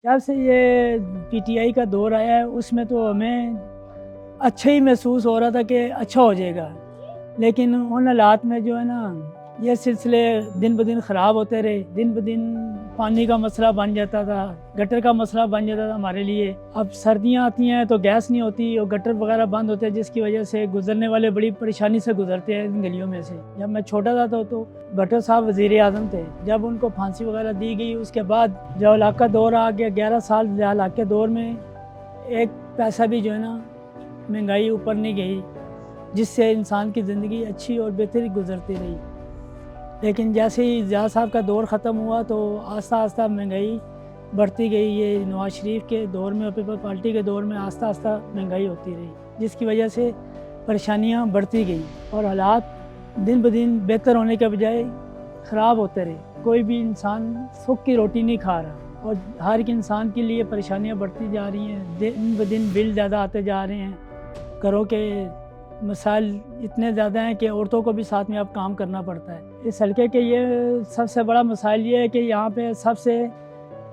जब से ये पीटीआई का दौर आया है उसमें तो हमें अच्छा ही महसूस हो रहा था कि अच्छा हो जाएगा, लेकिन उन हालात में जो है ना ये सिलसिले दिन ब दिन ख़राब होते रहे। दिन ब दिन पानी का मसला बन जाता था, गटर का मसला बन जाता था हमारे लिए। अब सर्दियाँ आती हैं तो गैस नहीं होती और गटर वगैरह बंद होते हैं, जिसकी वजह से गुजरने वाले बड़ी परेशानी से गुजरते हैं इन गलियों में से। जब मैं छोटा था तो भुट्टो साहब वज़ीर-ए-आज़म थे। जब उनको फांसी वगैरह दी गई उसके बाद जो हलाक का दौर आ गया, 11 साल हलाक के दौर में एक पैसा भी जो है ना महंगाई ऊपर नहीं गई, जिससे इंसान की ज़िंदगी अच्छी और बेहतरी गुजरती रही। लेकिन जैसे ही ज़िया साहब का दौर ख़त्म हुआ तो आस्ता आस्ता महंगाई बढ़ती गई। ये नवाज शरीफ के दौर में और पीपल पार्टी के दौर में आस्ता आस्ता महंगाई होती रही, जिसकी वजह से परेशानियां बढ़ती गई और हालात दिन ब दिन बेहतर होने के बजाय ख़राब होते रहे। कोई भी इंसान सुख की रोटी नहीं खा रहा और हर एक इंसान के लिए परेशानियां बढ़ती जा रही हैं। दिन ब दिन बिल ज़्यादा आते जा रहे हैं, घरों के मसाइल इतने ज़्यादा हैं कि औरतों को भी साथ में अब काम करना पड़ता है। इस हल्के के ये सबसे बड़ा मसाइल ये है कि यहाँ पे सबसे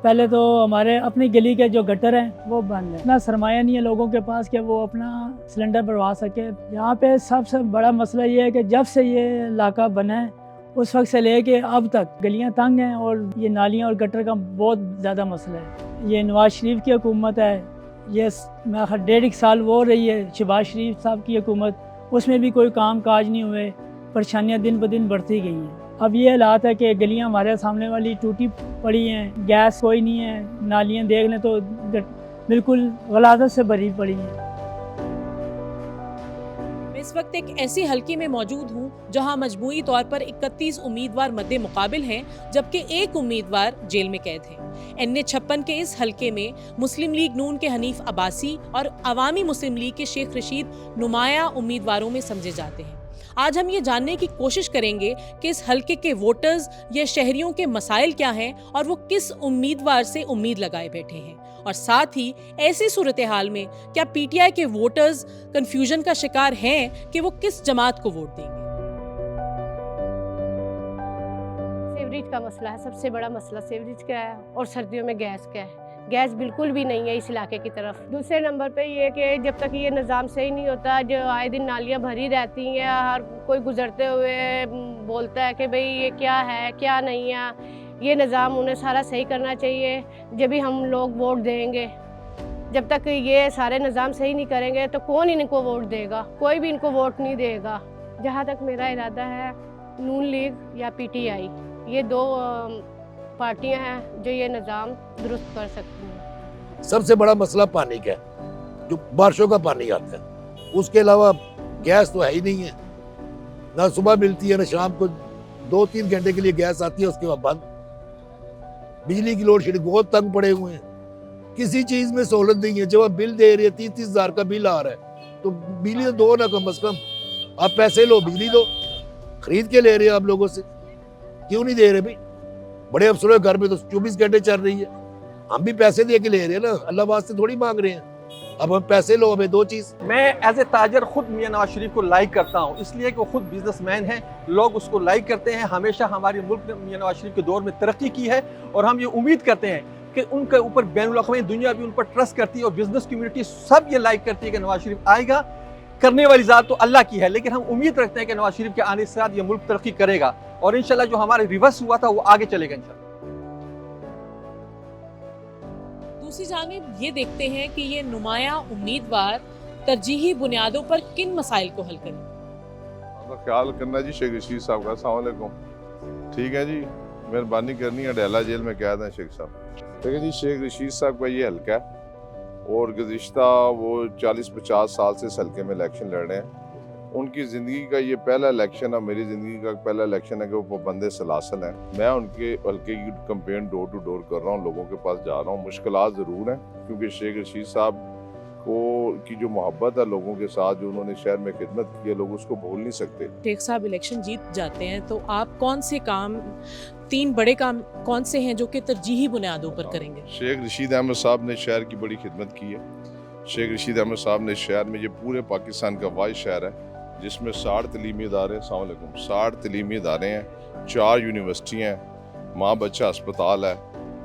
पहले तो हमारे अपनी गली के जो गटर हैं वो बंद है। इतना सरमाया नहीं है लोगों के पास कि वो अपना सिलेंडर भरवा सके। यहाँ पे सबसे बड़ा मसला ये है कि जब से ये इलाका बना है उस वक्त से लेके अब तक गलियाँ तंग हैं और ये नालियाँ और गटर का बहुत ज़्यादा मसला है। ये नवाज शरीफ की हुकूमत है, ये मैं 1.5 साल वो रही है शहबाज शरीफ साहब की हुकूमत, उसमें भी कोई काम काज नहीं हुए, परेशानियां दिन ब दिन बढ़ती गई हैं। अब ये हालात है कि गलियां हमारे सामने वाली टूटी पड़ी हैं, गैस कोई नहीं है, नालियां देख लें तो बिल्कुल गलाजत से भरी पड़ी हैं। मैं इस वक्त एक ऐसी हलके में मौजूद हूँ जहाँ मजमूई तौर पर 31 उम्मीदवार मद्दे मुकाबिल हैं, जबकि एक उम्मीदवार जेल में कैद है। NA-56 के इस हलके में मुस्लिम लीग नून के हनीफ अब्बासी और अवामी मुस्लिम लीग के शेख रशीद नुमाया उम्मीदवारों में समझे जाते हैं। आज हम ये जानने की कोशिश करेंगे कि इस हलके के वोटर्स या शहरियों के मसाइल क्या हैं और वो किस उम्मीदवार से उम्मीद लगाए बैठे हैं, और साथ ही ऐसी सूरत हाल में क्या PTI के वोटर्स कंफ्यूजन का शिकार हैं कि वो किस जमात को वोट देंगे। सीवरेज का मसला है, सबसे बड़ा मसला सीवरेज का है और सर्दियों में गैस का है। गैस बिल्कुल भी नहीं है इस इलाके की तरफ। दूसरे नंबर पे ये कि जब तक ये निज़ाम सही नहीं होता, जो आए दिन नालियाँ भरी रहती हैं, हर कोई गुजरते हुए बोलता है कि भाई ये क्या है क्या नहीं है। ये निज़ाम उन्हें सारा सही करना चाहिए, जब भी हम लोग वोट देंगे। जब तक ये सारे निज़ाम सही नहीं करेंगे तो कौन इनको वोट देगा? कोई भी इनको वोट नहीं देगा। जहाँ तक मेरा इरादा है, नून लीग या PTI, ये दो पार्टियां हैं जो ये निज़ाम दुरुस्त कर सकती हैं। सबसे बड़ा मसला पानी का है, जो बारिशों का पानी आता है। उसके अलावा गैस तो है ही नहीं है, ना सुबह मिलती है ना शाम को। 2-3 घंटे के लिए गैस आती है, उसके बाद बंद। बिजली की लोड शेडिंग, बहुत तंग पड़े हुए हैं। किसी चीज में सहूलत नहीं है। जब आप बिल दे रहे हैं, 30-30 हजार का बिल आ रहा है, तो बिजली तो दो ना कम से कम। आप पैसे लो, बिजली दो, खरीद के ले रहे हैं आप लोगों से, क्यों नहीं दे रहे भाई? बड़े अफसरों के घर में तो 24 घंटे चल रही है, हम भी पैसे दे के ले रहे हैं ना, अल्लाह वास्ते थोड़ी मांग रहे हैं। अब हम पैसे लो, हमें दो चीज। मैं एज ए ताजर खुद मियां नवाज शरीफ को लाइक करता हूं, इसलिए कि वो खुद बिजनेसमैन हैं, लोग उसको लाइक करते हैं। हमेशा हमारे मुल्क ने मियां नवाज शरीफ के दौर में तरक्की की है और हम ये उम्मीद करते हैं कि उनके ऊपर बैनुल-अक़वामी दुनिया भी उन पर ट्रस्ट करती है और बिजनेस कम्युनिटी सब ये लाइक करती है कि नवाज शरीफ आएगा। करने वाली ज़ात तो अल्लाह की है, लेकिन हम उम्मीद रखते हैं कि नवाज शरीफ के आने के साथ ये मुल्क तरक्की करेगा और इंशाल्लाह जो हमारे रिवर्स हुआ था वो आगे चलेगा इंशाल्लाह। दूसरी जानिब ये देखते हैं कि ये नुमाया उम्मीदवार तरजीही बुनियादों पर किन मसाइल को हल करें। ख्याल करना जी शेख रशीद साहब का। अस्सलाम वालेकुम। ठीक है जी, मेहरबानी करनी है। डेला जेल में कैद हैं शेख साहब। देखिए जी, शेख रशीद साहब का ये हल्का है और गुज़िश्ता वो 40-50 साल से इस हल्के में इलेक्शन लड़ रहे हैं। उनकी ज़िंदगी का ये पहला इलेक्शन है, मेरी ज़िंदगी का पहला इलेक्शन है कि वो पाबंद सलासल हैं। मैं उनके हल्के की कैंपेन डोर टू डोर कर रहा हूँ, लोगों के पास जा रहा हूँ। मुश्किलात ज़रूर हैं, क्योंकि शेख रशीद साहब को की जो मोहब्बत है लोगों के साथ, जो उन्होंने शहर में खिदमत की है, लोग उसको भूल नहीं सकते। शेख साहब इलेक्शन जीत जाते हैं तो आप कौन से काम, 3 बड़े काम कौन से हैं जो कि तरजीही बुनियादों पर करेंगे? शेख रशीद अहमद साहब ने शहर की बड़ी खिदमत की है। शेख रशीद अहमद साहब ने शहर में, ये पूरे पाकिस्तान का वाहिद शहर है जिसमें 60 तलीमी इदारे, 60 तलीमी इदारे हैं, 4 यूनिवर्सिटी हैं, माँ बच्चा अस्पताल है,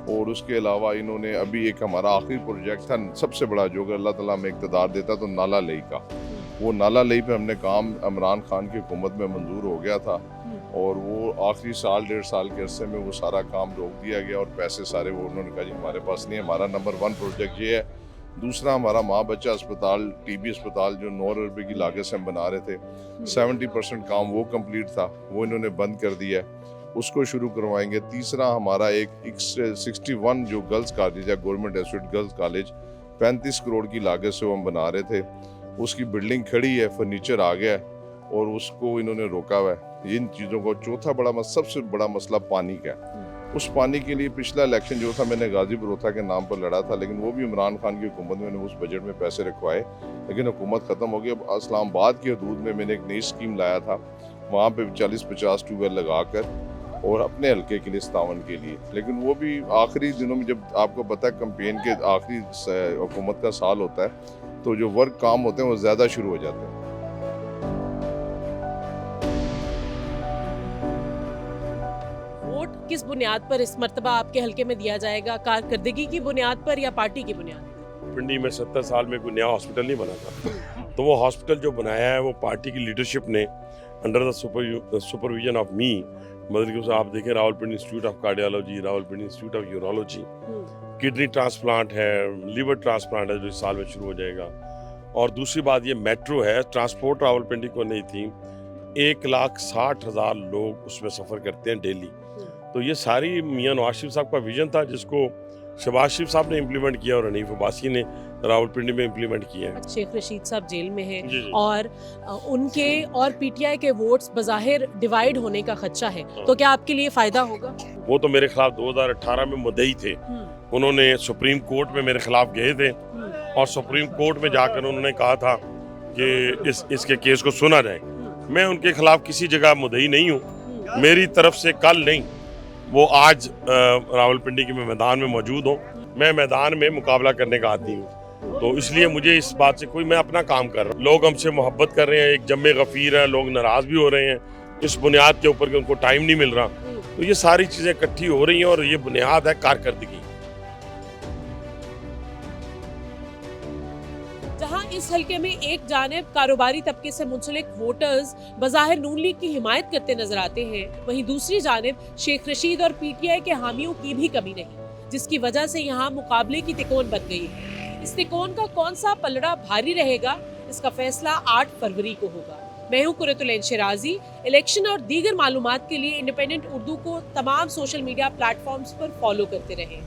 और उसके अलावा इन्होंने अभी एक हमारा आखिरी प्रोजेक्ट था सबसे बड़ा, जो अगर अल्लाह ताला में इक़्तिदार देता तो नाला लई का, वो नाला लई पे हमने काम इमरान खान की हुकूमत में मंजूर हो गया था और वो आखिरी साल 1.5 साल के अरसे में वो सारा काम रोक दिया गया और पैसे सारे वो उन्होंने कहा जी हमारे पास नहीं है। हमारा नंबर 1 प्रोजेक्ट ये है। दूसरा हमारा माँ बच्चा अस्पताल, टीबी अस्पताल जो 9 अरब की लागत से हम बना रहे थे, 70% काम वो कंप्लीट था, वो इन्होंने बंद कर दिया है, उसको शुरू करवाएंगे। तीसरा हमारा एक 61 जो गर्ल्स कॉलेज है, government associate girls college, 35 crore की लागत से वो हम बना रहे थे, उसकी बिल्डिंग खड़ी है, फर्नीचर आ गया है और उसको इन्होंने रोका हुआ है। इन चीज़ों को चौथा सबसे बड़ा मसला पानी का है। उस पानी के लिए पिछला इलेक्शन जो था मैंने गाजी बरोथा के नाम पर लड़ा था, लेकिन वो भी इमरान खान की हुकूमत में मैंने उस बजट में पैसे रखवाए, लेकिन हुकूमत ख़त्म हो गई। अब इस्लामाबाद की हदूद में मैंने एक नई स्कीम लाया था, वहाँ पे 40-50 ट्यूबवेल लगा कर और अपने हल्के के लिए 57 के लिए, लेकिन वो भी आखिरी दिनों में, जब आपको पता है कैंपेन के आखिरी हुकूमत का साल होता है तो जो वर्क काम होते हैं वो ज़्यादा शुरू हो जाते हैं। वोट किस बुनियाद पर इस मर्तबा आपके हल्के में दिया जाएगा? कारकर्दगी की बुनियाद पर या पार्टी की बुनियाद पर? पिंडी में 70 साल में कोई नया हॉस्पिटल नहीं बना था, तो वो हॉस्पिटल जो बनाया है वो पार्टी की लीडरशिप ने under the supervision of me, मतलब कि आप देखें Rawalpindi institute of cardiology, Rawalpindi institute of urology, kidney transplant है, लिवर ट्रांसप्लांट है जो इस साल में शुरू हो जाएगा। और दूसरी बात ये मेट्रो है, ट्रांसपोर्ट रावलपिंडी को नहीं थी, 1,60,000 लोग उसमें सफ़र करते हैं डेली। तो ये सारी मियां नवाज शरीफ साहब का विजन था जिसको शहबाज शरीफ साहब ने इम्प्लीमेंट किया और हनीफ अब्बासी ने रावलपिंडी में इम्प्लीमेंट किया है। शेख रशीद साहब जेल में हैं जी। और उनके और पीटीआई के वोट्स बज़ाहिर डिवाइड होने का खदशा है, तो क्या आपके लिए फ़ायदा होगा? वो तो मेरे खिलाफ 2018 में मुद्दई थे, उन्होंने सुप्रीम कोर्ट में मेरे खिलाफ गए थे और सुप्रीम कोर्ट में जाकर उन्होंने कहा था कि इसके केस को सुना जाए। मैं उनके खिलाफ किसी जगह मुद्दई नहीं हूँ, मेरी तरफ से कल नहीं, वो आज रावलपिंडी के मैदान में मौजूद हूँ। मैं मैदान में मुकाबला करने का आदी हूँ, तो इसलिए मुझे इस बात से कोई, मैं अपना काम कर रहा हूँ। लोग हमसे मोहब्बत कर रहे हैं, एक जम्मे गफीर है, लोग नाराज़ भी हो रहे हैं इस बुनियाद के ऊपर कि उनको टाइम नहीं मिल रहा। तो ये सारी चीज़ें इकट्ठी हो रही हैं और ये बुनियाद है कारकर्दगी। जहां इस हल्के में एक जानिब कारोबारी तबके से मुंसलिक वोटर्स बज़ाहिर नून लीग की हिमायत करते नजर आते हैं, वहीं दूसरी जानिब शेख रशीद और पीटीआई के हामियों की भी कमी नहीं, जिसकी वजह से यहाँ मुकाबले की तिकोन बन गई है। इस तिकोन का कौन सा पलड़ा भारी रहेगा, इसका फैसला 8 फरवरी को होगा। मैं हूँ कुरतुल शिराजी। इलेक्शन और दीगर मालूमात के लिए इंडिपेंडेंट उर्दू को तमाम सोशल मीडिया प्लेटफॉर्म्स पर फॉलो करते रहें।